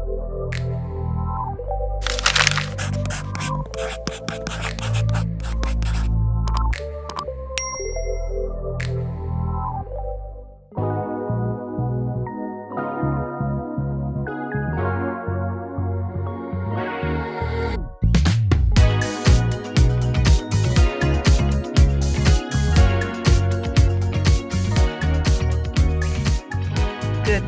Good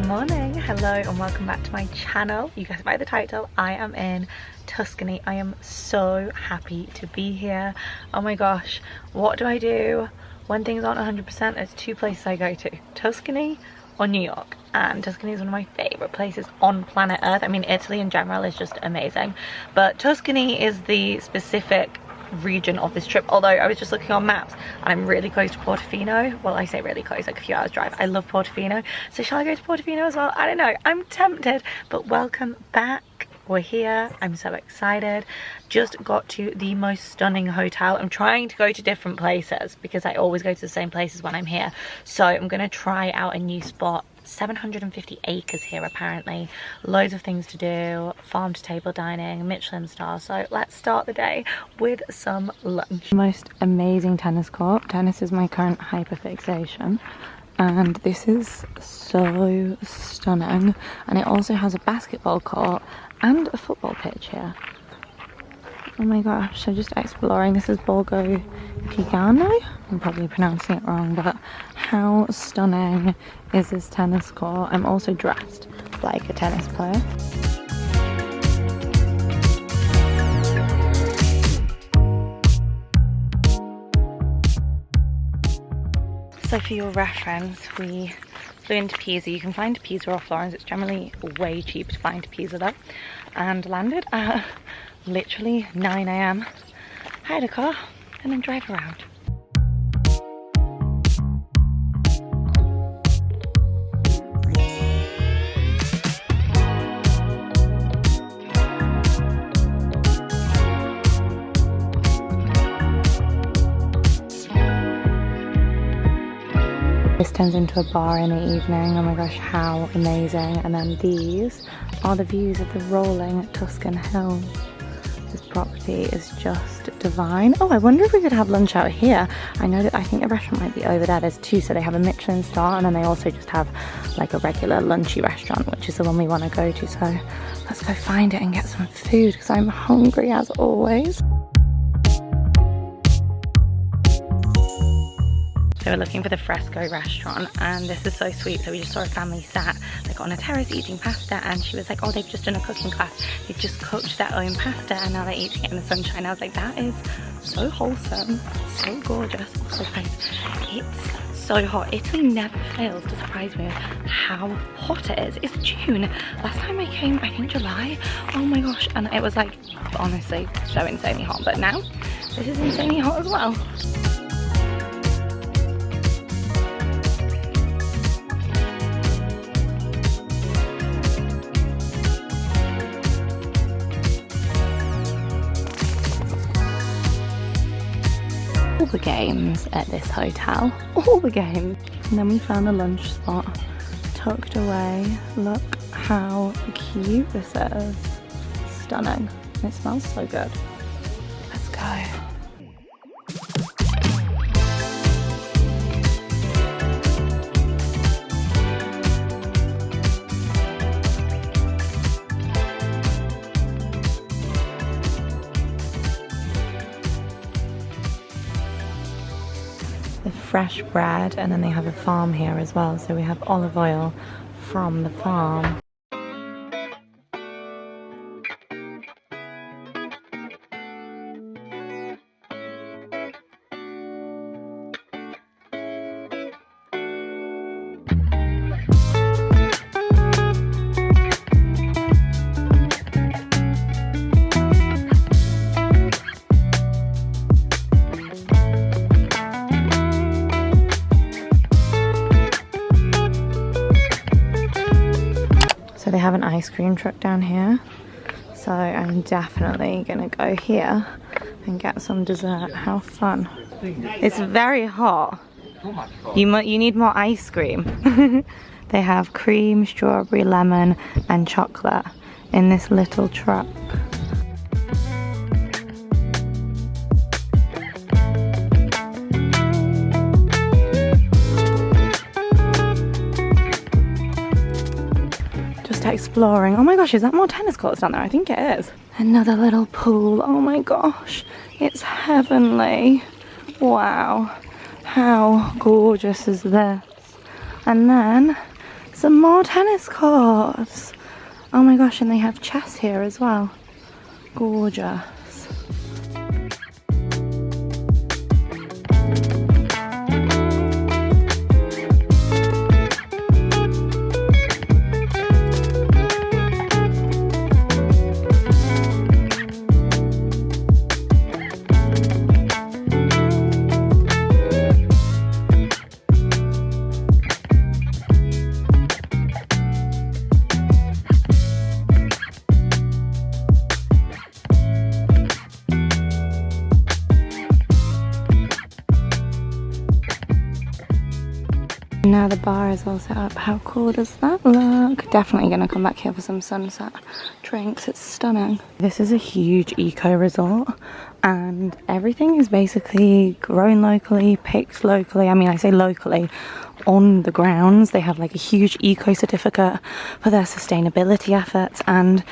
morning, hello and welcome back to my channel. You guys by the title, I am in Tuscany. I am so happy to be here. Oh my gosh, what do I do when things aren't 100%? There's two places I go to, Tuscany or New York. And Tuscany is one of my favorite places on planet Earth. I mean, Italy in general is just amazing, but Tuscany is the specific region of this trip. Although I was just looking on maps and I'm really close to Portofino. Well, I say really close, like a few hours drive. I love Portofino, so shall I go to Portofino as well? I don't know, I'm tempted, but welcome back. We're here, I'm so excited. Just got to the most stunning hotel. I'm trying to go to different places because I always go to the same places when I'm here, so I'm gonna try out a new spot. 750 acres here apparently, loads of things to do, farm to table dining, Michelin star. So let's start the day with some lunch. Most amazing tennis court. Tennis is my current hyperfixation, and this is so stunning. And it also has a basketball court and a football pitch here. Oh my gosh, so just exploring. This is Borgo Pagano. I'm probably pronouncing it wrong, but how stunning is this tennis court? I'm also dressed like a tennis player. So for your reference, we flew into Pisa. You can fly into Pisa or Florence. It's generally way cheaper to fly into Pisa though. And landed at literally 9 AM. Hired a car and then drive around. This turns into a bar in the evening. Oh my gosh, how amazing. And then these are the views of the rolling Tuscan hills. This property is just divine. Oh, I wonder if we could have lunch out here. I know that I think the restaurant might be over there. There's two, so they have a Michelin star and then they also just have like a regular lunchy restaurant, which is the one we want to go to. So let's go find it and get some food because I'm hungry as always. So we're looking for the Fresco restaurant, and this is so sweet. So we just saw a family sat like on a terrace eating pasta, and she was like, oh, they've just done a cooking class. They've just cooked their own pasta and now they're eating it in the sunshine. I was like, that is so wholesome, so gorgeous. Also guys, it's so hot. Italy never fails to surprise me with how hot it is. It's June. Last time I came, I think July. Oh my gosh, and it was like honestly so insanely hot, but now this is insanely hot as well. All the games at this hotel, all the games. And then we found a lunch spot tucked away. Look how cute this is. Stunning. It smells so good. Let's go. The fresh bread, and then they have a farm here as well, so we have olive oil from the farm. So they have an ice cream truck down here. So I'm definitely gonna go here and get some dessert. How fun. It's very hot. You need more ice cream. They have cream, strawberry, lemon and chocolate. in this little truck. Just exploring. Oh my gosh, is that more tennis courts down there? I think it is. Another little pool. Oh my gosh, it's heavenly. Wow, how gorgeous is this? And then some more tennis courts. Oh my gosh, and they have chess here as well. Gorgeous. Now the bar is all set up. How cool does that look? Definitely gonna come back here for some sunset drinks. It's stunning. This is a huge eco resort and everything is basically grown locally, picked locally. I mean, I say locally, on the grounds. They have like a huge eco certificate for their sustainability efforts, and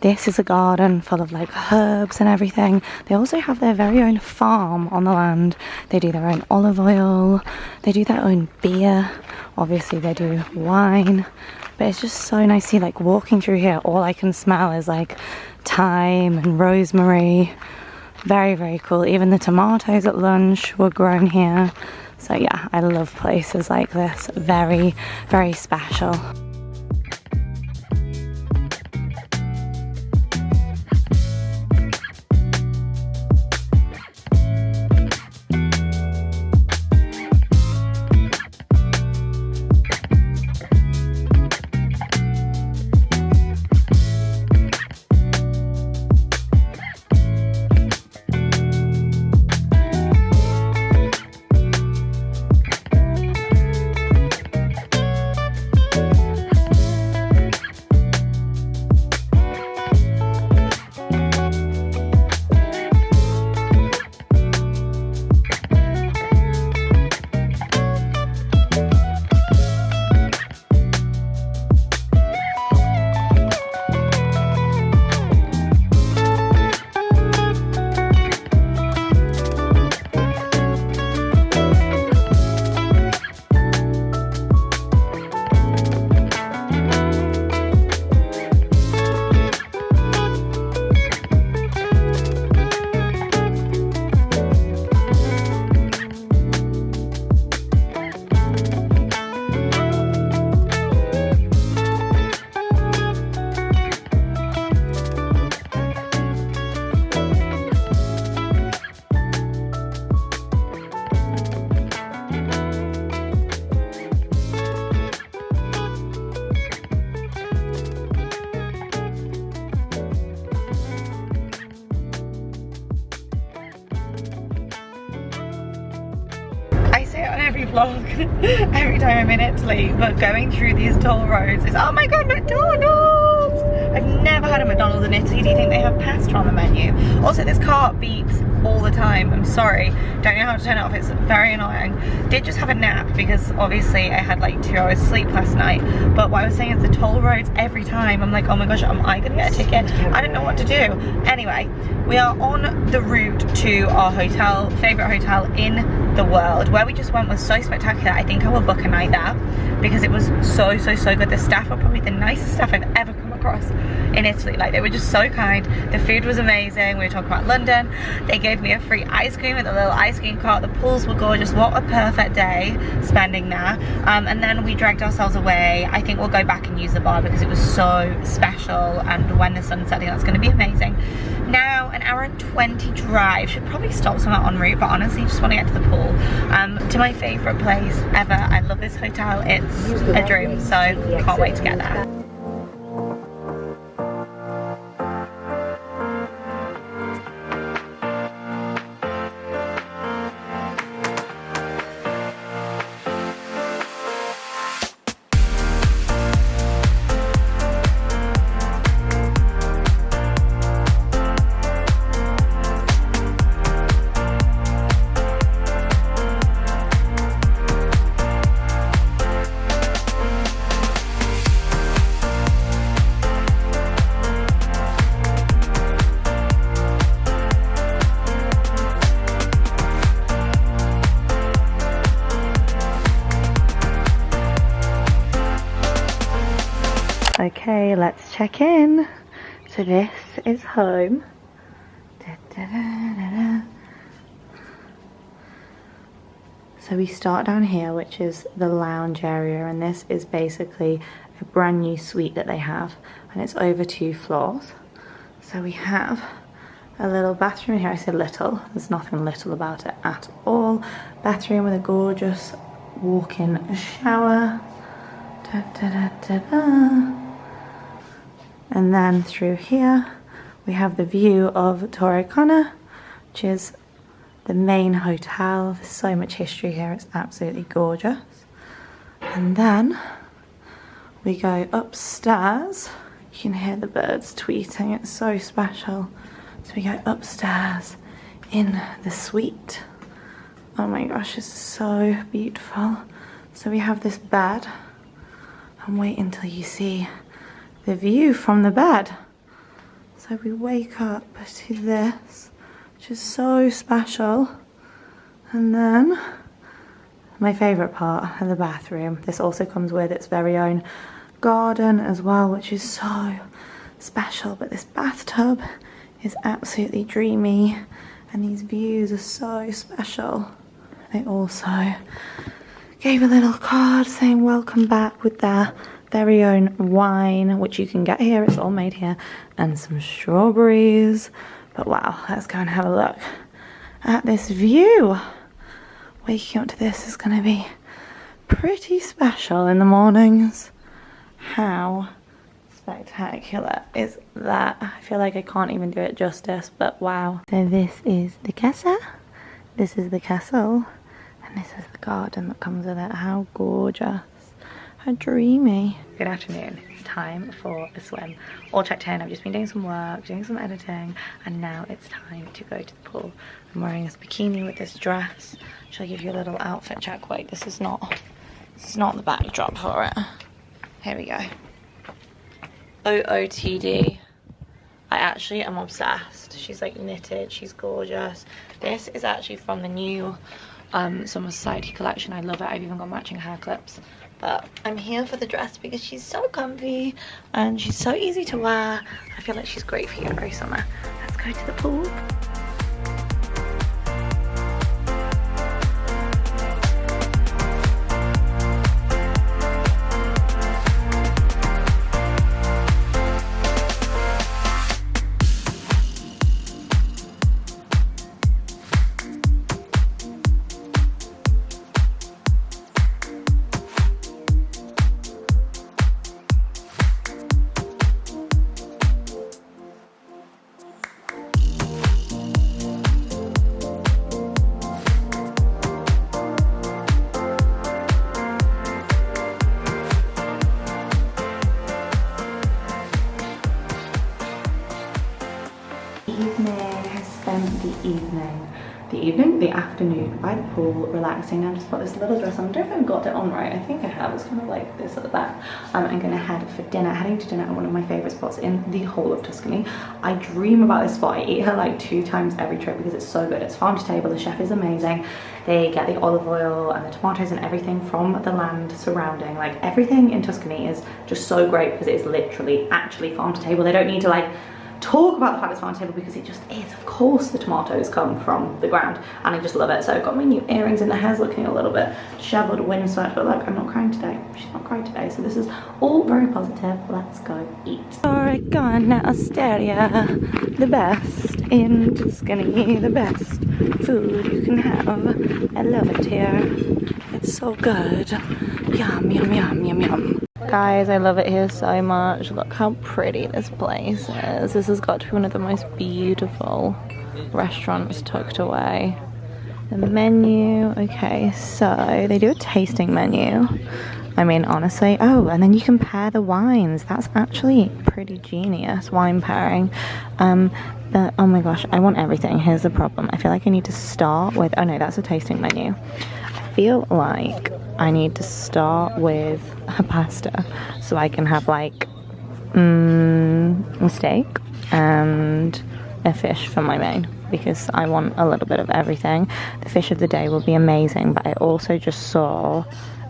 this is a garden full of like herbs and everything. They also have their very own farm on the land. They do their own olive oil, they do their own beer, obviously they do wine, but it's just so nice to see. Like walking through here, all I can smell is like thyme and rosemary. Very, very cool. Even the tomatoes at lunch were grown here. So yeah, I love places like this. Very, very special. Vlog every time I'm in Italy, but going through these toll roads is, oh my god, McDonald's! I've never had a McDonald's in Italy. Do you think they have pasta on the menu? Also, this car beeps all the time. I'm sorry, don't know how to turn it off. It's very annoying. Did just have a nap because obviously I had like 2 hours sleep last night, but what I was saying is the toll roads every time I'm like, oh my gosh, am I gonna get a ticket? I don't know what to do. Anyway, we are on the route to our hotel, favorite hotel in the world. Where we just went was so spectacular. I think I will book a night there because it was so good. The staff were probably the nicest staff I've ever come across in Italy. Like, they were just so kind. The food was amazing. We were talking about London. They gave me a free ice cream at the little ice cream cart. The pools were gorgeous. What a perfect day spending there. And then we dragged ourselves away. I think we'll go back and use the bar because it was so special, and when the sun's setting, that's going to be amazing. Now an hour and 20 drive. Should probably stop somewhere en route, but honestly just want to get to the pool. To my favorite place ever. I love this hotel. It's a dream, so can't wait to get there. Okay, let's check in. So this is home. Da, da, da, da, da. So we start down here, which is the lounge area, and this is basically a brand new suite that they have, and it's over 2 floors. So we have a little bathroom here. I say little, there's nothing little about it at all. Bathroom with a gorgeous walk-in shower. Da, da, da, da, da. And then through here we have the view of Torre Connor, which is the main hotel. There's so much history here, it's absolutely gorgeous. And then we go upstairs. You can hear the birds tweeting, it's so special. So we go upstairs in the suite. Oh my gosh, it's so beautiful. So we have this bed, and wait until you see the view from the bed. So we wake up to this, which is so special. And then my favourite part of the bathroom. This also comes with its very own garden as well, which is so special. But this bathtub is absolutely dreamy, and these views are so special. They also gave a little card saying welcome back with their very own wine, which you can get here, it's all made here, and some strawberries. But wow, let's go and have a look at this view. Waking up to this is going to be pretty special in the mornings. How spectacular is that? I feel like I can't even do it justice, but wow. So this is the casa, this is the castle, and this is the garden that comes with it. How gorgeous. How dreamy. Good afternoon. It's time for a swim. All checked in. I've just been doing some work, doing some editing, and now it's time to go to the pool. I'm wearing this bikini with this dress. Shall I give you a little outfit check? Wait, this is not the backdrop for it. Here we go. OOTD. I actually am obsessed. She's like knitted, she's gorgeous. This is actually from the new Summer Society collection. I love it. I've even got matching hair clips. But I'm here for the dress because she's so comfy and she's so easy to wear. I feel like she's great for you every summer. Let's go to the pool. The afternoon by the pool, relaxing. I just put this little dress on. I don't know if I've got it on right. I think I have. It's kind of like this at the back. I'm gonna head for dinner. Heading to dinner at one of my favorite spots in the whole of Tuscany. I dream about this spot. I eat here like 2 times every trip because it's so good. It's farm to table. The chef is amazing. They get the olive oil and the tomatoes and everything from the land surrounding. Like everything in Tuscany is just so great because it's literally actually farm to table. They don't need to like talk about the fact it's farm to table because it just is. Of course the tomatoes come from the ground and I just love it. So I've got my new earrings and the hair's looking a little bit disheveled, windswept, but look, I'm not crying today. She's not crying today, so this is all very positive. Let's go eat. Oregano Osteria, the best in Tuscany, the best food you can have. I love it here. It's so good. Yum, yum, yum, yum, yum. Guys, I love it here so much. Look how pretty this place is. This has got to be one of the most beautiful restaurants tucked away. The menu, okay, so they do a tasting menu. I mean, honestly, oh, and then you can pair the wines. That's actually pretty genius, wine pairing. But oh my gosh, I want everything. Here's the problem. I feel like I need to start with, oh no, that's a tasting menu. I feel like I need to start with a pasta so I can have like a steak and a fish for my main, because I want a little bit of everything. The fish of the day will be amazing, but I also just saw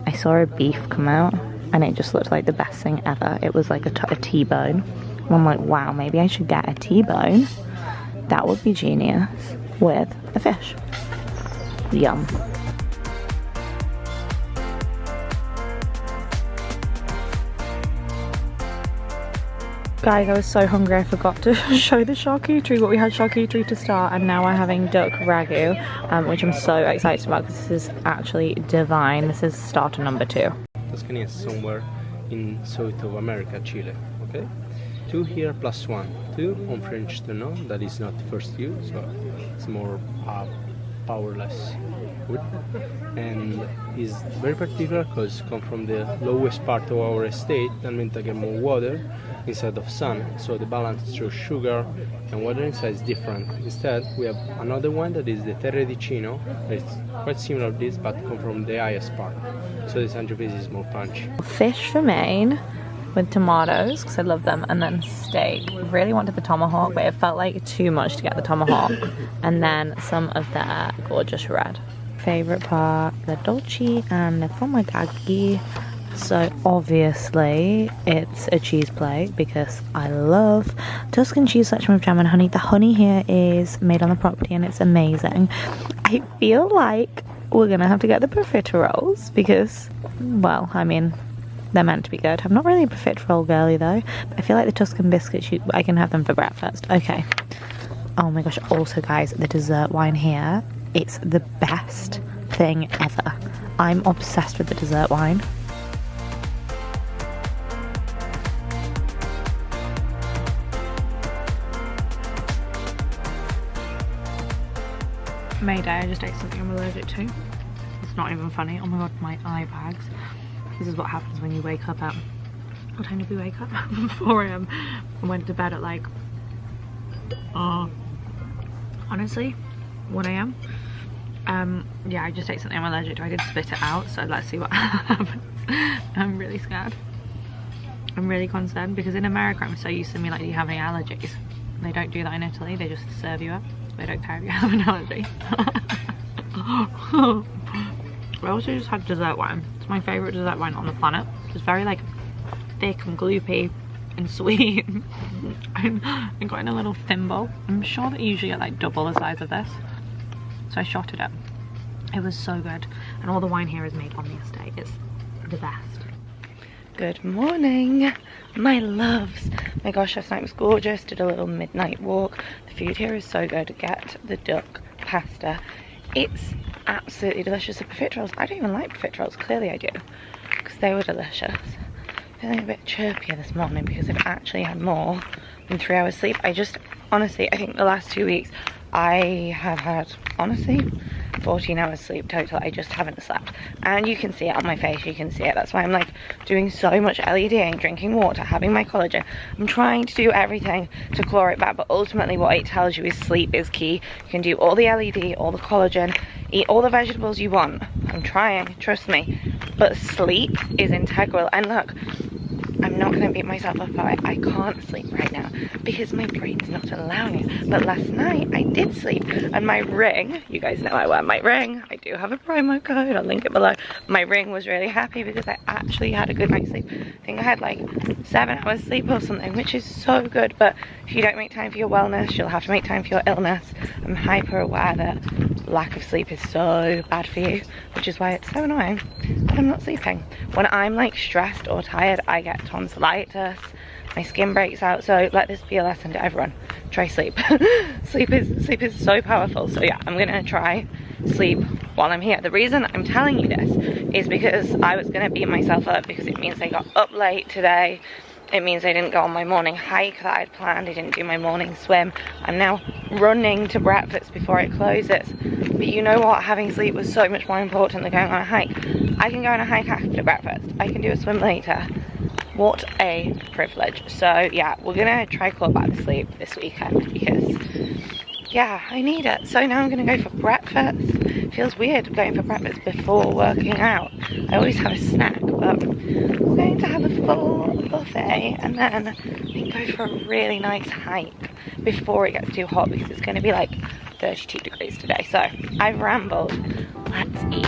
a beef come out. and it just looked like the best thing ever. It was like a T-bone. I'm like, wow, maybe I should get a T-bone. That would be genius with a fish. Yum. Guys, I was so hungry I forgot to show the charcuterie, but we had charcuterie to start, and now we're having duck ragu, which I'm so excited about because this is actually divine. This is starter number 2. Tuscany is somewhere in South of America, Chile, okay? 2 here plus 1. 2 on French Tenon, that is not first year, so it's more powerless wood, and is very particular because come from the lowest part of our estate. That means I get more water instead of sun, so the balance through sugar and water inside is different. Instead we have another one that is the Terre di Cino. It's quite similar to this but come from the highest part, so this anchovy is more punchy. Fish for main with tomatoes because I love them, and then steak. Really wanted the tomahawk, but it felt like too much to get the tomahawk. And then some of their gorgeous red. Favorite part, the dolce and the fumagagi. So obviously it's a cheese plate because I love Tuscan cheese selection with jam and honey. The honey here is made on the property and it's amazing. I feel like we're gonna have to get the profiteroles because, well, I mean, they're meant to be good. I'm not really a profiterole girly though, but I feel like the Tuscan biscuits, I can have them for breakfast. Okay. Oh my gosh, also guys, the dessert wine here, it's the best thing ever. I'm obsessed with the dessert wine. Mayday, I just ate something I'm allergic to. It's not even funny. Oh my god, my eye bags. This is what happens when you wake up at... What time did we wake up? 4 AM. I went to bed at like... honestly, 1 AM. Yeah, I just ate something I'm allergic to. I did spit it out, so let's see what happens. I'm really scared. I'm really concerned because in America I'm so used to me like, do you have any allergies? They don't do that in Italy, they just serve you up. They don't care if you have an allergy. I also just had dessert wine. It's my favourite dessert wine on the planet. It's very like thick and gloopy and sweet. I got in a little thimble. I'm sure that you usually get like double the size of this. So I shot it up. It was so good. And all the wine here is made on the estate. It's the best. Good morning, my loves. My gosh, last night was gorgeous. Did a little midnight walk. The food here is so good. Get the duck pasta. It's absolutely delicious. The profiteroles, I don't even like profiteroles. Clearly I do, because they were delicious. Feeling a bit chirpier this morning because I've actually had more than 3 hours sleep. I just, honestly, I think the last 2 weeks I have had, honestly, 14 hours sleep total. I just haven't slept, and you can see it on my face. You can see it. That's why I'm like doing so much LEDing, drinking water, having my collagen. I'm trying to do everything to claw it back, but ultimately what it tells you is sleep is key. You can do all the LED, all the collagen, eat all the vegetables you want. I'm trying, trust me, but sleep is integral. And look, I'm not going to beat myself up about it. I can't sleep right now because my brain's not allowing it. But last night I did sleep, and my ring, you guys know I wear my ring. I do have a promo code, I'll link it below. My ring was really happy because I actually had a good night's sleep. I think I had like 7 hours sleep or something, which is so good. But if you don't make time for your wellness, you'll have to make time for your illness. I'm hyper aware that lack of sleep is so bad for you, which is why it's so annoying that I'm not sleeping. When I'm like stressed or tired, I get tonsillitis, my skin breaks out. So let this be a lesson to everyone. Try sleep. Sleep is so powerful. So yeah, I'm gonna try sleep while I'm here. The reason I'm telling you this is because I was gonna beat myself up because it means I got up late today. It means I didn't go on my morning hike that I'd planned. I didn't do my morning swim. I'm now running to breakfast before it closes. But you know what? Having sleep was so much more important than going on a hike. I can go on a hike after breakfast. I can do a swim later. What a privilege. So yeah, we're gonna try claw back the sleep this weekend because yeah, I need it. So now I'm gonna go for breakfast. It feels weird going for breakfast before working out. I always have a snack, but we're going to have a full buffet and then I think go for a really nice hike before it gets too hot because it's gonna be like 32 degrees today. So I've rambled. Let's eat.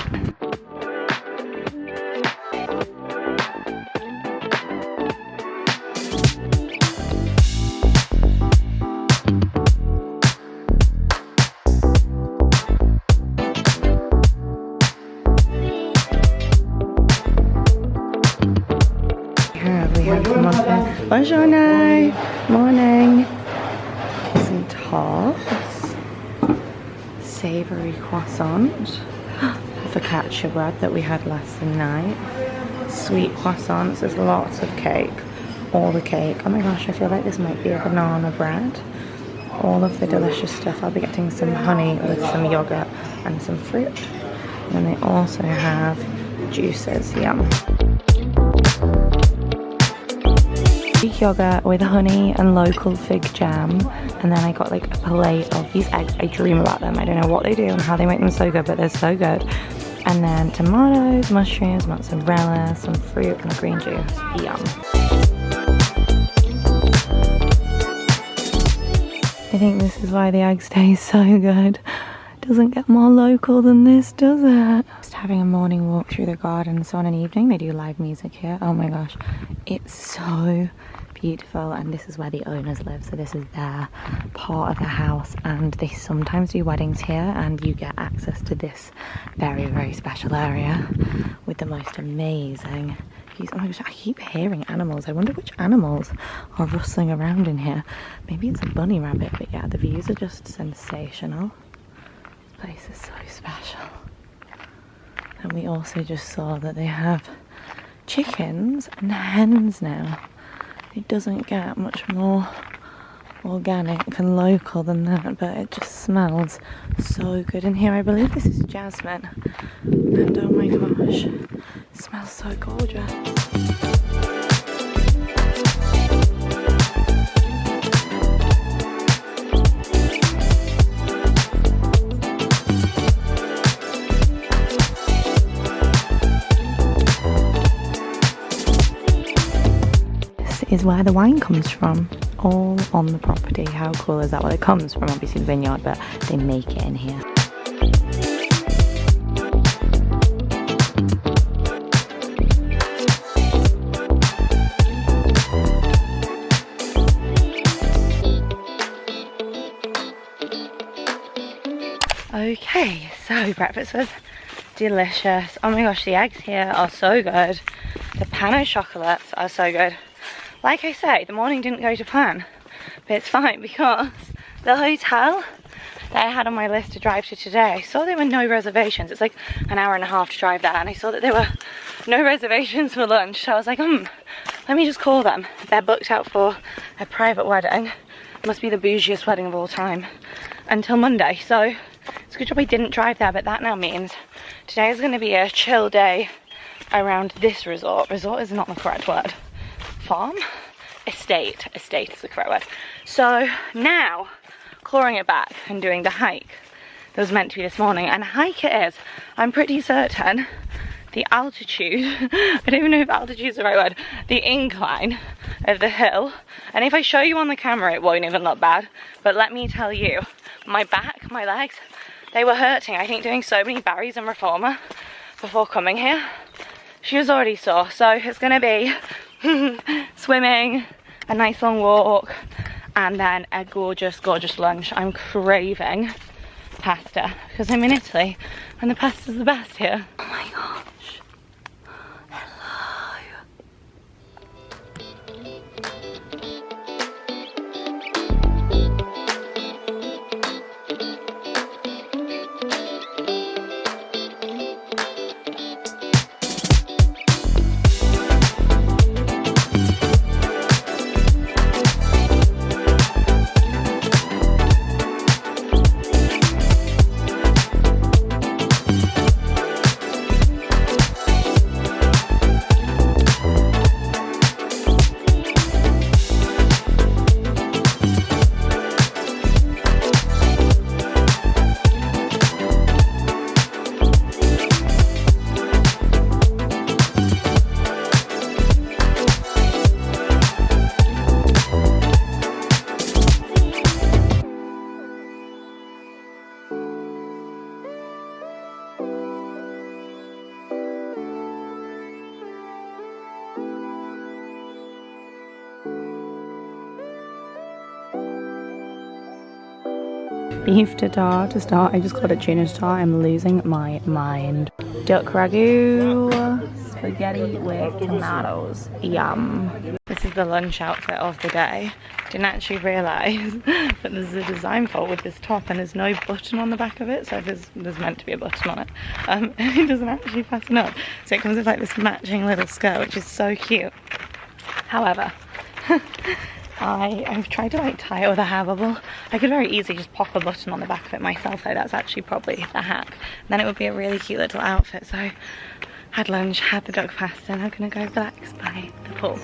Buongiorno. Morning. Some tarts. Savoury croissant. Focaccia bread that we had last night. Sweet croissants. There's lots of cake. All the cake. Oh my gosh, I feel like this might be a banana bread. All of the delicious stuff. I'll be getting some honey with some yogurt and some fruit. And they also have juices. Yum. Greek yogurt with honey and local fig jam, and then I got like a plate of these eggs. I dream about them. I don't know what they do and how they make them so good, but they're so good. And then tomatoes, mushrooms, mozzarella, some fruit and a green juice. Yum. I think this is why the eggs taste so good. Doesn't get more local than this, does it? Just having a morning walk through the garden. So on an evening they do live music here. Oh my gosh, it's so beautiful. And this is where the owners live, so this is their part of the house, and they sometimes do weddings here, and you get access to this very, very special area with the most amazing views. Oh my gosh, I keep hearing animals. I wonder which animals are rustling around in here. Maybe it's a bunny rabbit, but yeah, the views are just sensational. Place is so special. And we also just saw that they have chickens and hens now. It doesn't get much more organic and local than that, but it just smells so good in here. I believe this is jasmine, and oh my gosh, it smells so gorgeous. Is where the wine comes from, all on the property. How cool is that? Well, it comes from obviously the vineyard, but they make it in here. Okay, so breakfast was delicious. Oh my gosh, the eggs here are so good. The pan au chocolates are so good. Like I say, the morning didn't go to plan, but it's fine because the hotel that I had on my list to drive to today, I saw there were no reservations. It's like an hour and a half to drive there, and I saw that there were no reservations for lunch. So I was like, let me just call them. They're booked out for a private wedding. It must be the bougiest wedding of all time until Monday. So it's a good job I didn't drive there, but that now means today is going to be a chill day around this resort. Resort is not the correct word. Farm? Estate is the correct word. So now, clawing it back and doing the hike that was meant to be this morning, and a hike it is. I'm pretty certain the altitude, I don't even know if altitude is the right word, the incline of the hill, and if I show you on the camera it won't even look bad, but let me tell you, my back, my legs, they were hurting. I think doing so many berries and reformer before coming here, she was already sore. So it's gonna be swimming, a nice long walk, and then a gorgeous, gorgeous lunch. I'm craving pasta because I'm in Italy and the pasta's the best here. Oh my gosh. Hello. Beef tartare to start. I just called it tuna tartare. I'm losing my mind. Duck ragu, spaghetti with tomatoes. Yum. This is the lunch outfit of the day. Didn't actually realise that there's a design fault with this top and there's no button on the back of it. So there's meant to be a button on it. It doesn't actually fasten up. So it comes with like this matching little skirt, which is so cute. However, I've tried to like tie it with a hair bubble. I could very easily just pop a button on the back of it myself, though. That's actually probably the hack. Then it would be a really cute little outfit. So had lunch, had the duck pasta, and I'm gonna go relax by the pool.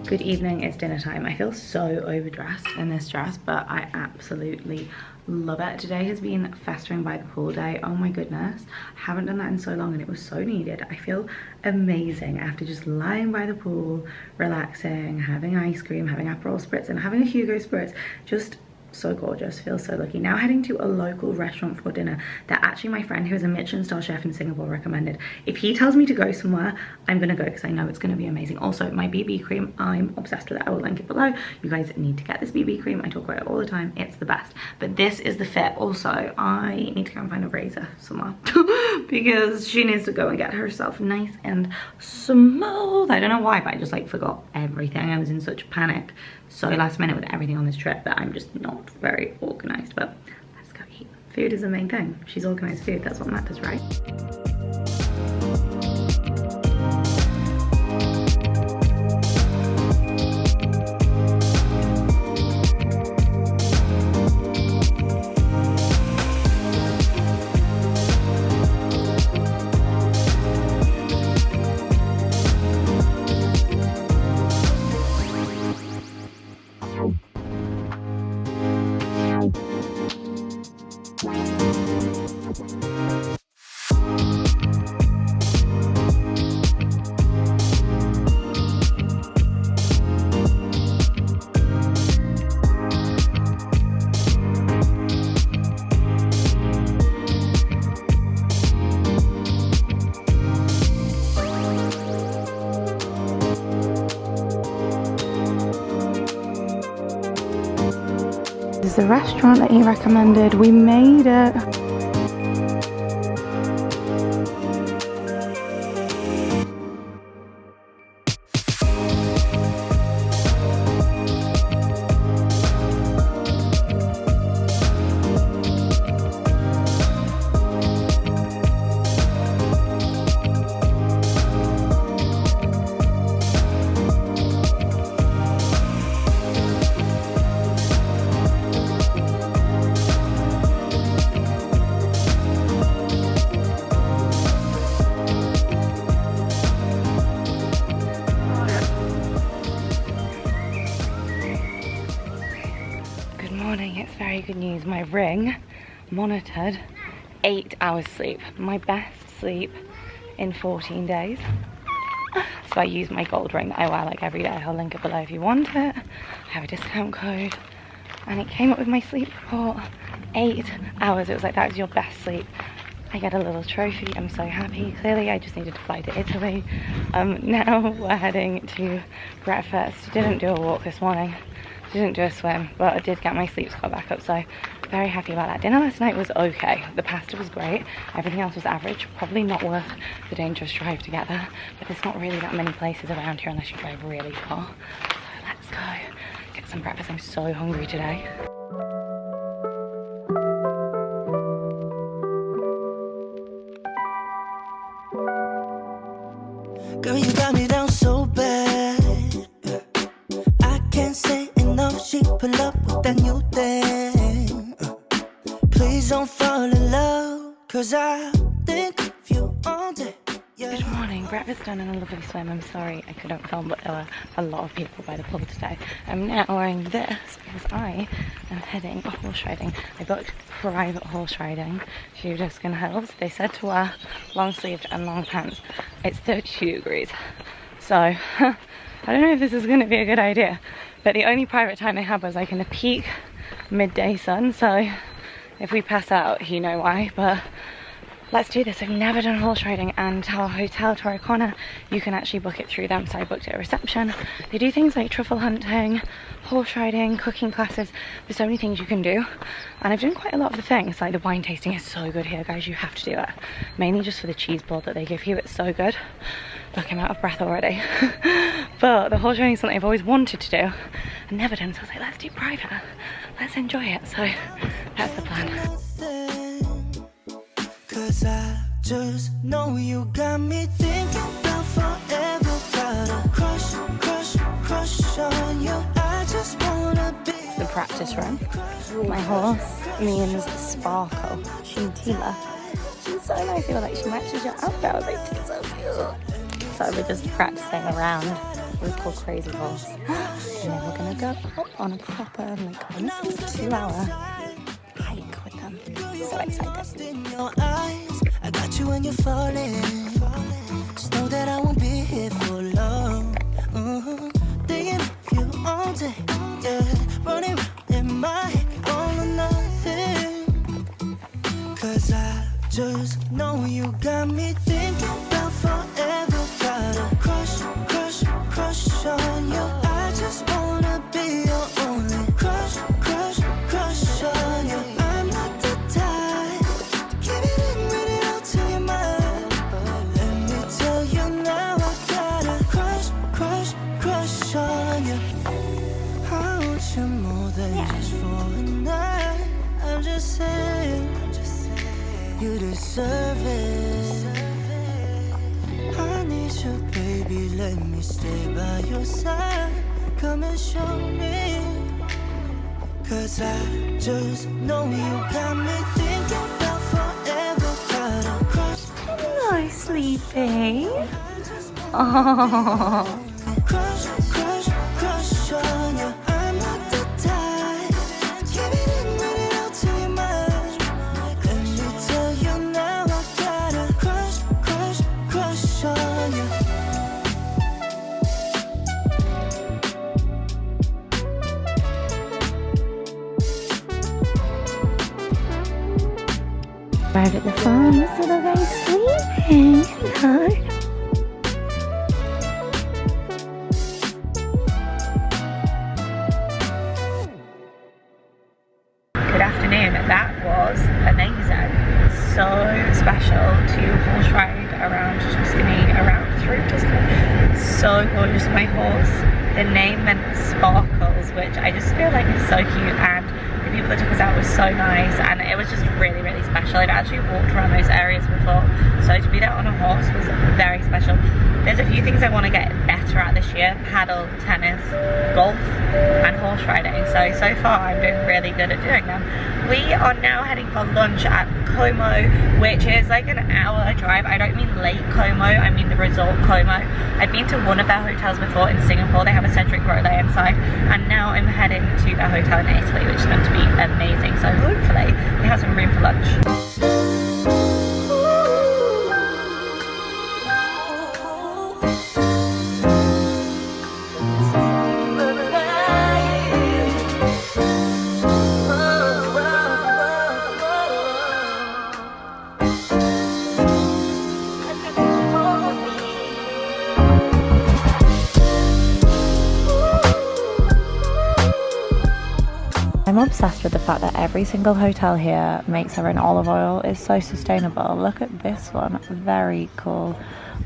Good evening, it's dinner time. I feel so overdressed in this dress, but I absolutely love it. Today has been festering by the pool day. Oh my goodness, I haven't done that in so long and it was so needed. I feel amazing after just lying by the pool, relaxing, having ice cream, having Aperol Spritz and having a Hugo Spritz. Just so gorgeous, feel so lucky. Now heading to a local restaurant for dinner that actually my friend who is a Michelin star chef in Singapore recommended. If he tells me to go somewhere, I'm gonna go because I know it's gonna be amazing. Also, my BB cream, I'm obsessed with it. I will link it below. You guys need to get this BB cream. I talk about it all the time. It's the best. But this is the fit. Also, I need to go and find a razor somewhere because she needs to go and get herself nice and smooth. I don't know why, but I just like forgot everything. I was in such panic so last minute with everything on this trip that I'm just not very organized. But let's go eat. Food is the main thing. She's organized food, that's what matters, right? This is the restaurant that he recommended. We made it. It's very good news. My ring monitored 8 hours sleep, my best sleep in 14 days. So I use my gold ring that I wear like every day. I'll link it below if you want it. I have a discount code and it came up with my sleep report. 8 hours. It was like, that is your best sleep. I get a little trophy. I'm so happy. Clearly I just needed to fly to Italy. Now we're heading to breakfast. Didn't do a walk this morning. Didn't do a swim, but I did get my sleep score back up, so very happy about that. Dinner last night was okay. The pasta was great. Everything else was average. Probably not worth the dangerous drive to get there, but there's not really that many places around here unless you drive really far. So let's go get some breakfast. I'm so hungry today. Girl, you got me down so bad. I can't say enough. She pull up with that new thing. Please don't fall in love, 'cause I think of you all day. Yeah. Good morning, breakfast done and a lovely swim. I'm sorry I couldn't film, but there were a lot of people by the pool today. I'm now wearing this because I am heading horse riding. I booked private horse riding to Tuscany Hills. They said to wear long sleeved and long pants. It's 32 degrees. So I don't know if this is going to be a good idea, but the only private time they had was like in the peak midday sun. So if we pass out, you know why, but let's do this. I've never done horse riding, and our hotel, Torre Corner, you can actually book it through them, so I booked it at reception. They do things like truffle hunting, horse riding, cooking classes. There's so many things you can do, and I've done quite a lot of the things. Like the wine tasting is so good here, guys. You have to do it, mainly just for the cheese board that they give you. It's so good. Look, I'm out of breath already. But the horse riding is something I've always wanted to do and never done, so I was like, let's do private, let's enjoy it. So that's the plan. Cause I just know you got me thinking about forever. Got a crush, crush, crush on you. I just wanna be The practice run. My horse means Sparkle. She's Tila. She's so nice. You know, like she matches your outfit. I was like, she's so cute. So we're just practicing around. It's called Crazy Horse. And then we're gonna go up on a proper, like, honestly, 2-hour hike with them. So excited. in your eyes. I got you when you're falling. Just know that I won't be here for long. Thinking of you all day. Yeah, running around in my head, all or nothing. Cause I just know you got me thinking about forever. Got a crush, crush, crush on you. I just wanna be your only crush, crush, crush on you. I'm not the type to give it in, read it out to your mind. Let me tell you now, I got a crush, crush, crush on you. I want you more than just for a night. I'm just saying, you deserve it. I need you, baby, let me stay by your side. Come and show me. Cause I just know you got me thinking about forever. Got a crush, Hello, Sleepy. Oh. crush, crush, crush on you. I'm not the type to give it in, read it out to your mind. Let me tell you now, I got a crush, crush, crush on you. Arrived at the farm. This little guy's sleeping. Hello. Good afternoon. That was amazing. So special to horse ride around Tuscany, through Tuscany. So gorgeous. My horse, the name meant Sparkles, which I just feel like is so cute, and the people that took us out was so nice, and it was just really, really special. I've actually walked around those areas before, so to be there on a horse was very special. There's a few things I want to get better at this year: paddle, tennis, golf, and horse riding. So far I'm doing really good at doing them. We are now heading for lunch at Como, which is like an hour drive. I don't mean Lake Como, I mean the resort Como. I've been to one of their hotels before in Singapore. They have a Cedric Grolet inside, and now I'm heading to their hotel in Italy, which is meant to be amazing. So hopefully we have some room for lunch. I'm obsessed with the fact that every single hotel here makes their own olive oil. It's so sustainable. Look at this one, very cool.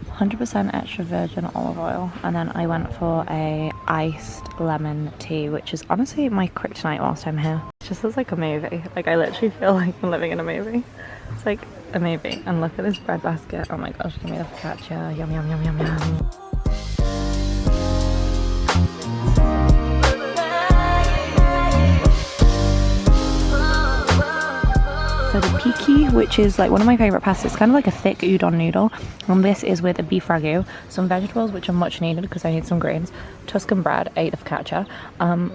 100% extra virgin olive oil. And then I went for a iced lemon tea, which is honestly my kryptonite whilst I'm here. It just looks like a movie. Like, I literally feel like I'm living in a movie. It's like a movie. And look at this bread basket. Oh my gosh, give me the focaccia. Yum, yum, yum, yum, yum. So the piki, which is like one of my favourite pastas, it's kind of like a thick udon noodle. And this is with a beef ragu, some vegetables which are much needed because I need some greens, Tuscan bread, 8 of focaccia,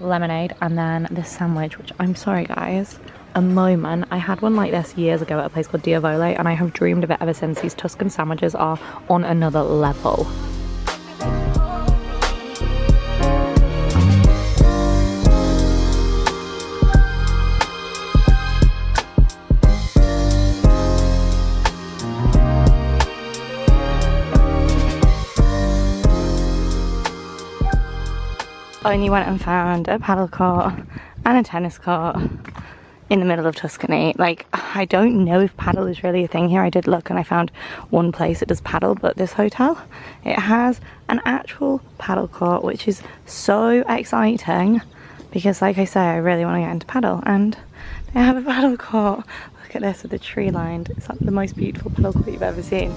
lemonade, and then this sandwich, which I'm sorry guys, a moment. I had one like this years ago at a place called Diavolo and I have dreamed of it ever since. These Tuscan sandwiches are on another level. I only went and found a paddle court and a tennis court in the middle of Tuscany. Like, I don't know if paddle is really a thing here. I did look and I found one place that does paddle, but this hotel, it has an actual paddle court, which is so exciting because like I say, I really want to get into paddle and they have a paddle court. Look at this with the tree lined. It's like the most beautiful paddle court you've ever seen.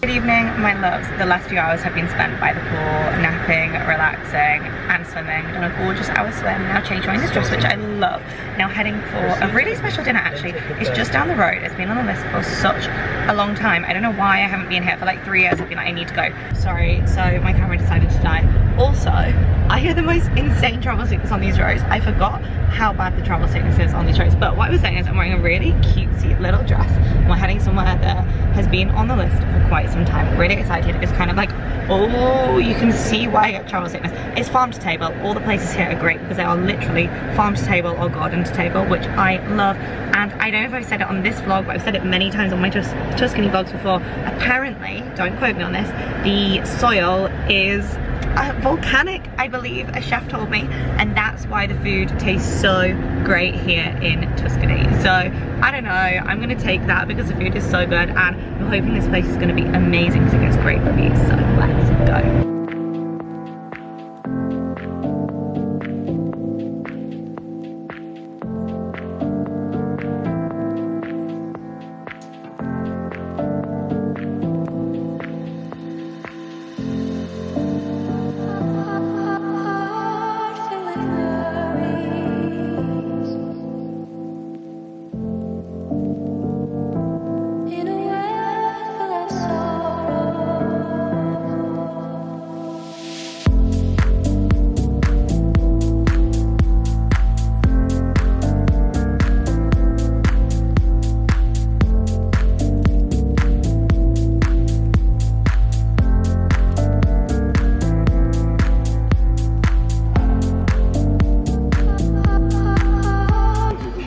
Evening, my loves. The last few hours have been spent by the pool, napping, relaxing and swimming. We've done a gorgeous hour swim, now changed wearing this dress which I love. Now heading for a really special dinner actually. It's just down the road. It's been on the list for such a long time. I don't know why I haven't been here for like 3 years. I've been like, I need to go. Sorry, so my camera decided to die. Also, I hear the most insane travel sickness on these roads. I forgot how bad the travel sickness is on these roads. But what I was saying is I'm wearing a really cutesy little dress and we're heading somewhere that has been on the list for quite some time. Really excited. It's kind of like, oh, you can see why I get travel sickness. It's farm to table. All the places here are great because they are literally farm to table or garden to table, which I love. And I don't know if I've said it on this vlog, but I've said it many times on my Tuscany vlogs before. Apparently, don't quote me on this, the soil is volcanic, I believe, a chef told me, and that's why the food tastes so great here in Tuscany. So I don't know, I'm gonna take that because the food is so good and I'm hoping this place is gonna be amazing because it gets great reviews. So let's go.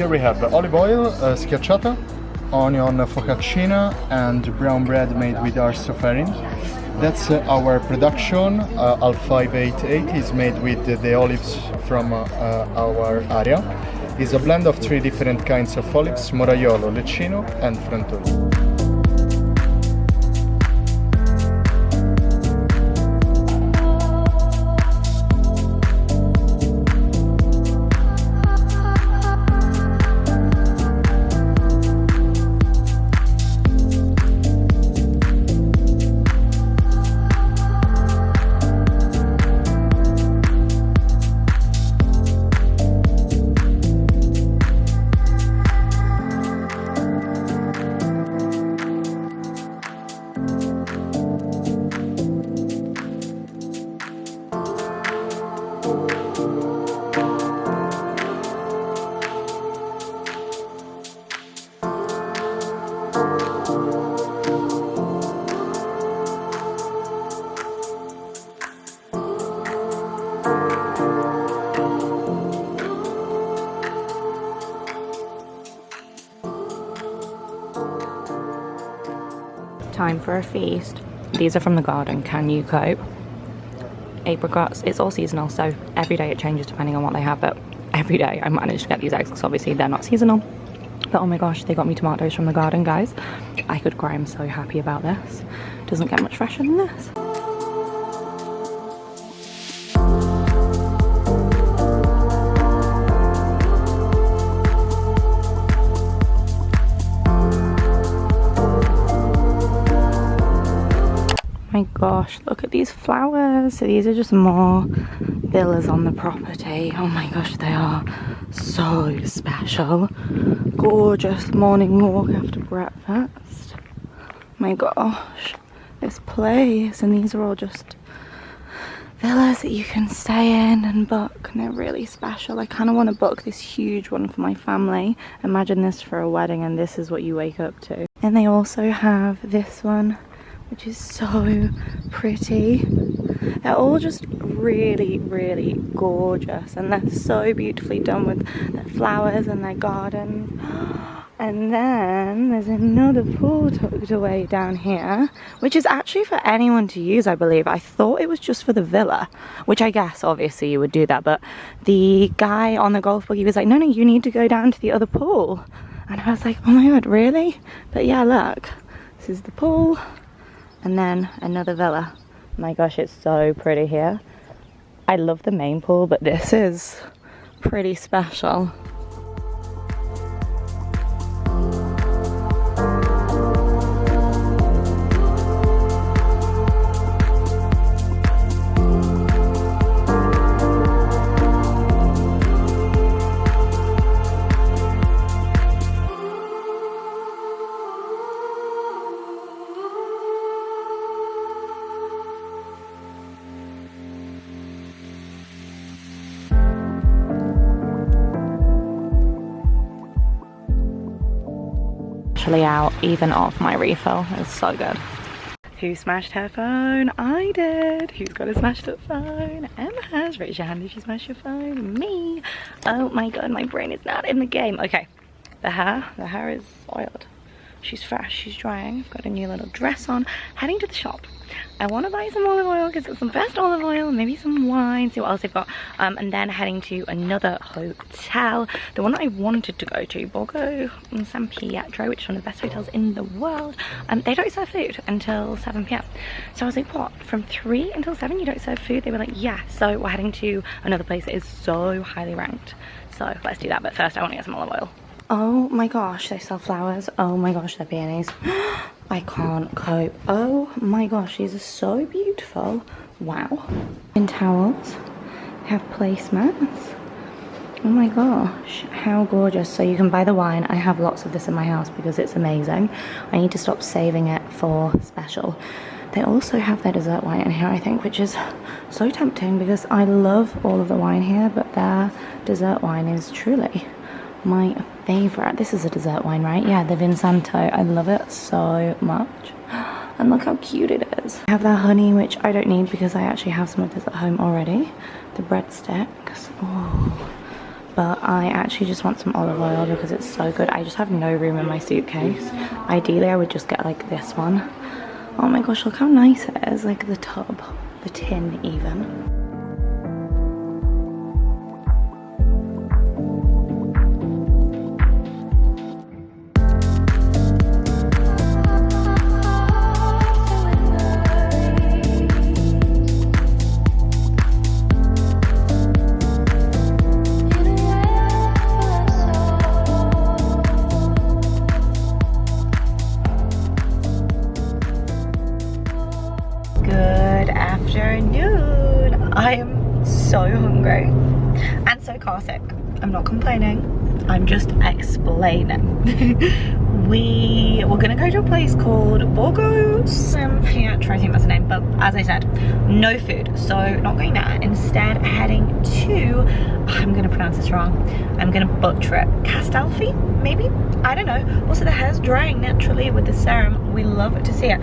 here we have olive oil, schiacciata, onion focaccia, and brown bread made with arsofarin. That's our production. Al588 is made with the olives from our area. It's a blend of 3 different kinds of olives: Moraiolo, Leccino, and Frantoni. Time for a feast. These are from the garden. Can you cope? Apricots. It's all seasonal, so every day it changes depending on what they have, but every day I manage to get these eggs because obviously they're not seasonal. But oh my gosh, they got me tomatoes from the garden, guys. I could cry. I'm so happy about this. Doesn't get much fresher than this. My gosh, look at these flowers. So these are just more villas on the property. Oh my gosh, they are so special. Gorgeous morning walk after breakfast. My gosh, this place. And these are all just villas that you can stay in and book, and they're really special. I kind of want to book this huge one for my family. Imagine this for a wedding, and this is what you wake up to. And they also have this one, which is so pretty. They're all just really, really gorgeous, and they're so beautifully done with their flowers and their gardens. And then there's another pool tucked away down here, which is actually for anyone to use, I believe. I thought it was just for the villa, which I guess obviously you would do that, but the guy on the golf buggy was like, no, you need to go down to the other pool. And I was like, oh my god, really? But yeah, look, this is the pool. And then another villa. My gosh, it's so pretty here. I love the main pool, but this is pretty special. Out even off my refill. It's so good. Who smashed her phone? I did. Who's got a smashed up phone? Emma has. Raise your hand if you smashed your phone. Me. Oh my god, my brain is not in the game. Okay, the hair is oiled. She's fresh, she's drying. I've got a new little dress on. Heading to the shop. I want to buy some olive oil because it's the best olive oil, maybe some wine, see what else they've got. And then heading to another hotel, the one that I wanted to go to, Borgo San Pietro, which is one of the best hotels in the world. They don't serve food until 7 p.m. So I was like, what, from 3 until 7 you don't serve food? They were like, yeah. So we're heading to another place that is so highly ranked. So let's do that, but first I want to get some olive oil. Oh my gosh, they sell flowers. Oh my gosh, they're peonies. I can't cope. Oh my gosh, these are so beautiful. Wow. In towels, they have placemats. Oh my gosh, how gorgeous. So you can buy the wine. I have lots of this in my house because it's amazing. I need to stop saving it for special. They also have their dessert wine in here, I think, which is so tempting because I love all of the wine here, but their dessert wine is truly my favorite. This is a dessert wine, right? Yeah, the Vinsanto. I love it so much. And look how cute it is. I have that honey, which I don't need because I actually have some of this at home already. The breadsticks. Oh, but I actually just want some olive oil because it's so good. I just have no room in my suitcase. Ideally, I would just get like this one. Oh my gosh, look how nice it is, like the tub, the tin even. Good afternoon. I am so hungry and so car sick. I'm not complaining, I'm just explaining. We were gonna go to a place called Borgos. Yeah, try to think that's the name, but as I said, no food, so not going there. Instead, heading to, I'm gonna pronounce this wrong, I'm gonna butcher it, Castelfi, maybe? I don't know. Also, the hair's drying naturally with the serum. We love to see it.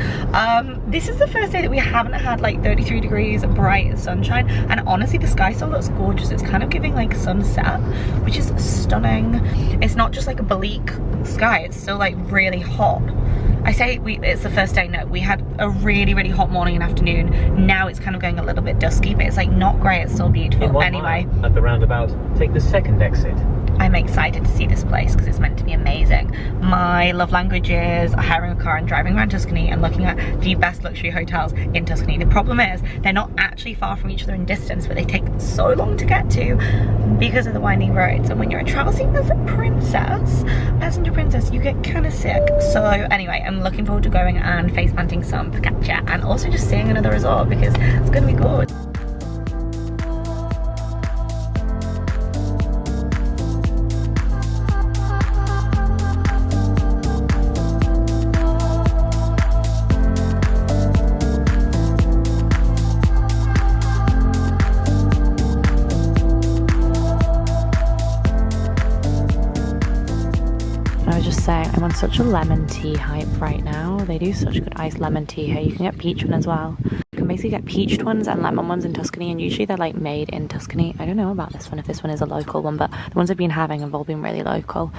This is the first day that we haven't had like 33 degrees bright sunshine, and honestly the sky still looks gorgeous. It's kind of giving like sunset, which is stunning. It's not just like a bleak sky, it's still like really hot. I say it's the first day, no, we had a really hot morning and afternoon. Now it's kind of going a little bit dusky, but it's like not grey, it's still beautiful. Anyway, at the roundabout, take the second exit. I'm excited to see this place because it's meant to be amazing. My love language is hiring a car and driving around Tuscany and looking at the best luxury hotels in Tuscany. The problem is they're not actually far from each other in distance, but they take so long to get to because of the winding roads. And when you're traveling as a princess, passenger princess, you get kind of sick. So anyway, I'm looking forward to going and face planting some focaccia and also just seeing another resort because it's going to be good. Saying I'm on such a lemon tea hype right now. They do such good iced lemon tea here. You can get peach one as well. You can basically get peached ones and lemon ones in Tuscany, and usually they're like made in Tuscany. I don't know about this one, if this one is a local one, but the ones I've been having have all been really local.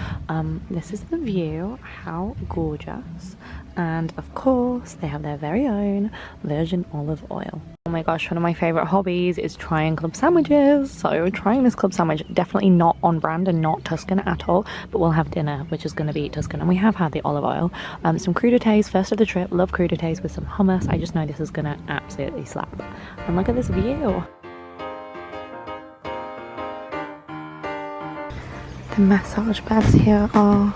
This is the view. How gorgeous. And of course they have their very own virgin olive oil. Oh my gosh, one of my favorite hobbies is trying club sandwiches. So trying this club sandwich, definitely not on brand and not Tuscan at all, but we'll have dinner, which is going to be Tuscan, and we have had the olive oil. Some crudités, first of the trip, love crudités with some hummus. I just know this is going to absolutely slap. And look at this view. The massage beds here are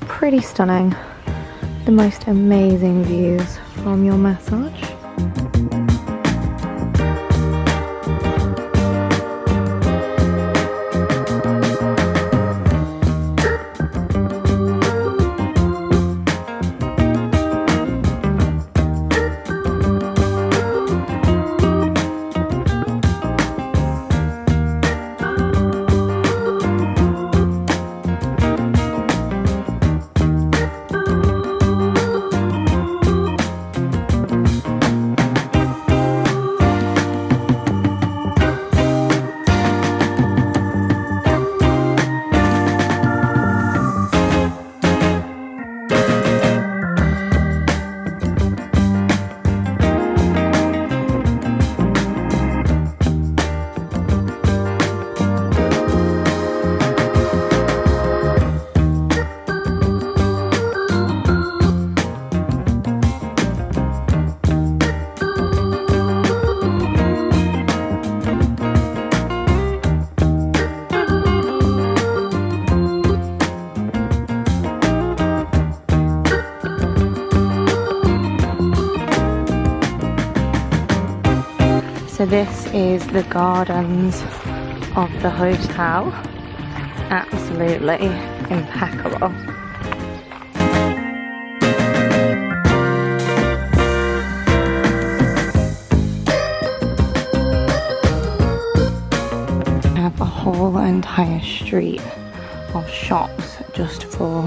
pretty stunning. The most amazing views from your massage. So this is the gardens of the hotel. Absolutely impeccable. I have a whole entire street of shops just for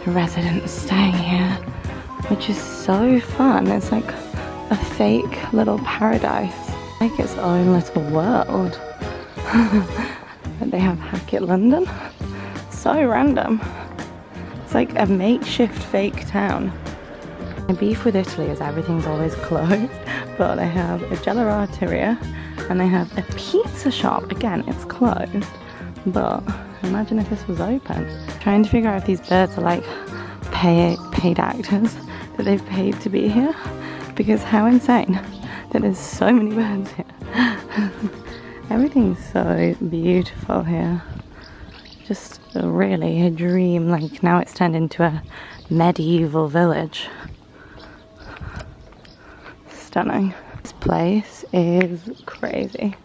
the residents staying here, which is so fun. It's like a fake little paradise. Like its own little world. But they have Hackett London. So random. It's like a makeshift fake town. My beef with Italy is everything's always closed, but they have a gelateria and they have a pizza shop. Again, it's closed, but imagine if this was open. Trying to figure out if these birds are like paid actors that they've paid to be here, because how insane that there's so many birds here. Everything's so beautiful here. Just really a dream. Like now it's turned into a medieval village. Stunning. This place is crazy.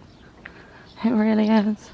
It really is.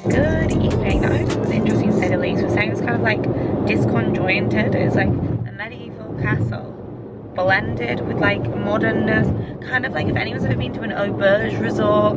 Good evening. That hotel was interesting to say the least. We're saying it's kind of like disconjointed. It's like a medieval castle blended with like modernness. Kind of like if anyone's ever been to an auberge resort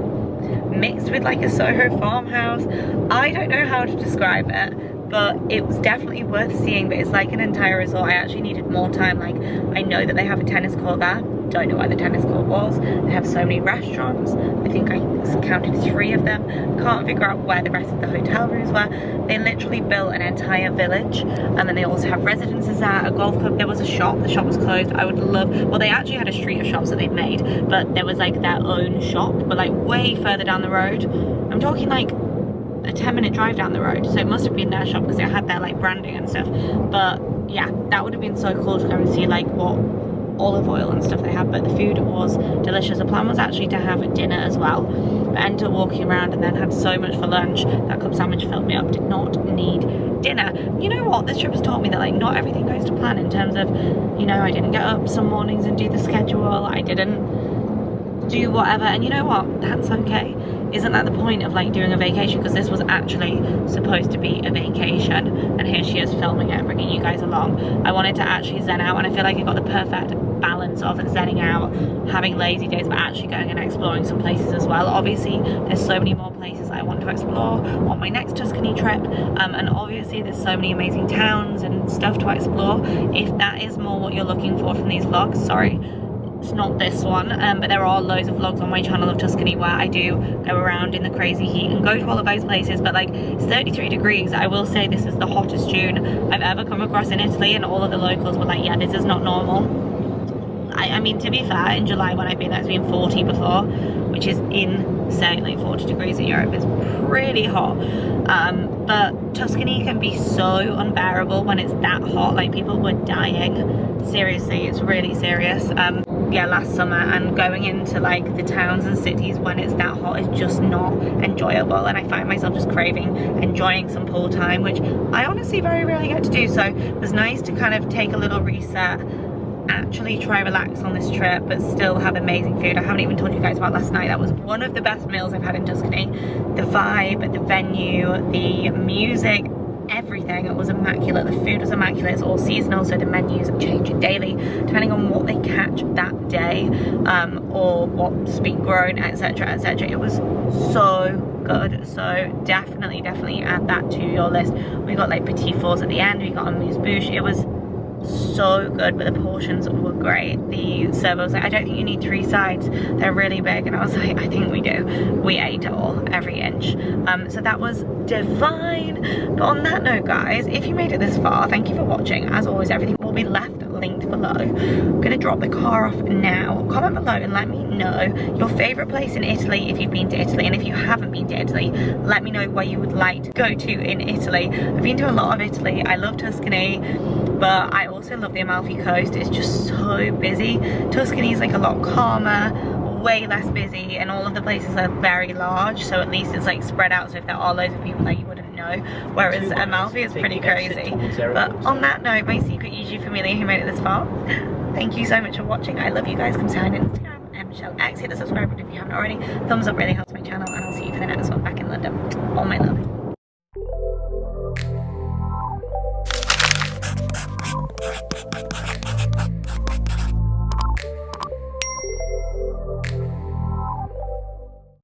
mixed with like a Soho farmhouse. I don't know how to describe it, but it was definitely worth seeing. But it's like an entire resort. I actually needed more time. Like I know that they have a tennis court there. Don't know where the tennis court was. They have so many restaurants. I think I counted 3 of them. Can't figure out where the rest of the hotel rooms were. They literally built an entire village, and then they also have residences there, a golf club. There was a shop. The shop was closed. I would love, well, they actually had a street of shops that they'd made, but there was like their own shop, but like way further down the road. I'm talking like a 10-minute drive down the road, so it must have been their shop because it had their like branding and stuff. But yeah, that would have been so cool to go and see like what olive oil and stuff they had, but the food was delicious. The plan was actually to have a dinner as well, but I ended up walking around and then had so much for lunch. That club sandwich filled me up. Did not need dinner. You know what, this trip has taught me that like not everything goes to plan in terms of, you know, I didn't get up some mornings and do the schedule, I didn't do whatever, and you know what, that's okay. Isn't that the point of like doing a vacation? Because this was actually supposed to be a vacation, and here she is filming it, bringing you guys along. I wanted to actually zen out, and I feel like I got the perfect balance of zenning out, having lazy days, but actually going and exploring some places as well. Obviously there's so many more places I want to explore on my next Tuscany trip, and obviously there's so many amazing towns and stuff to explore. If that is more what you're looking for from these vlogs, sorry, it's not this one, but there are loads of vlogs on my channel of Tuscany where I do go around in the crazy heat and go to all of those places. But like, it's 33 degrees. I will say this is the hottest June I've ever come across in Italy, and all of the locals were like, yeah, this is not normal. I mean, to be fair, in July when I've been there, it's been 40 before, which is insane. Like 40 degrees in Europe is pretty hot. But Tuscany can be so unbearable when it's that hot. Like people were dying. Seriously, it's really serious. Yeah, last summer, and going into like the towns and cities when it's that hot is just not enjoyable, and I find myself just craving enjoying some pool time, which I honestly very rarely get to do. So it was nice to kind of take a little reset, actually try relax on this trip, but still have amazing food. I haven't even told you guys about last night. That was one of the best meals I've had in Tuscany. The vibe, the venue, the music, everything was immaculate. The food was immaculate. It's all seasonal, so the menus are changing daily depending on what they catch that day, or what's been grown, etc, etc. It was so good, so definitely add that to your list. We got like petit fours at the end, we got amuse bouche. It was so good, but the portions were great. The server was like, I don't think you need 3 sides, they're really big, and I was like, I think we do. We ate it all, every inch. So that was divine. But on that note, guys, if you made it this far, thank you for watching. As always, everything will be left linked below. I'm gonna drop the car off now. Comment below and let me know your favorite place in Italy if you've been to Italy, and if you haven't been to Italy, let me know where you would like to go to in Italy. I've been to a lot of Italy. I love Tuscany, but I also love the Amalfi Coast. It's just so busy. Tuscany is like a lot calmer, way less busy, and all of the places are very large, so at least it's like spread out, so if there are loads of people there you wouldn't know, whereas Amalfi is pretty crazy. But on that note, my secret YouTube familia who made it this far, thank you so much for watching. I love you guys. Come say hi on Instagram, emshelx, hit the subscribe button if you haven't already. Thumbs up really helps my channel, and I'll see you for the next one back in London. All my love.